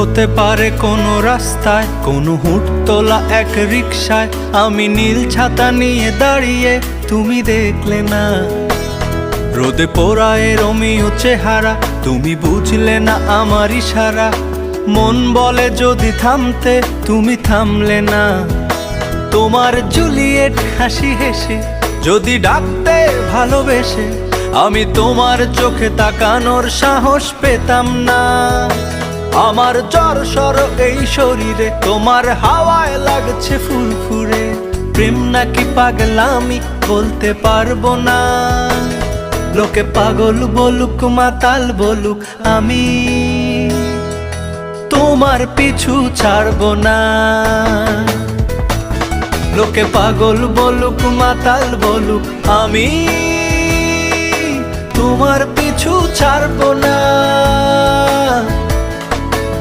হতে পারে কোনো রাস্তায়, কোনো হুটতোলা এক রিকশায় আমি নীল ছাতা নিয়ে দাঁড়িয়ে, তুমি দেখলে না। রোদে পোড়ায় রোমিও চেহারা, তুমি বুঝলে না আমার ইশারা। মন বলে যদি থামতে, তুমি থামলে না। তোমার জুলিয়েট হাসি হেসে যদি ডাকতে ভালোবেসে, আমি তোমার চোখে তাকানোর সাহস পেতাম না। আমার জ্বর এই শরীরে, তোমার হাওয়ায় লাগছে ফুরফুরে। প্রেম নাকি পাগলামি বলতে পারবো না। লোকে পাগল বলুক মাতাল বলুক, আমি তোমার পিছু ছাড়বো না। লোকে পাগল বলুক মাতাল বলুক, আমি তোমার পিছু ছাড়বো না।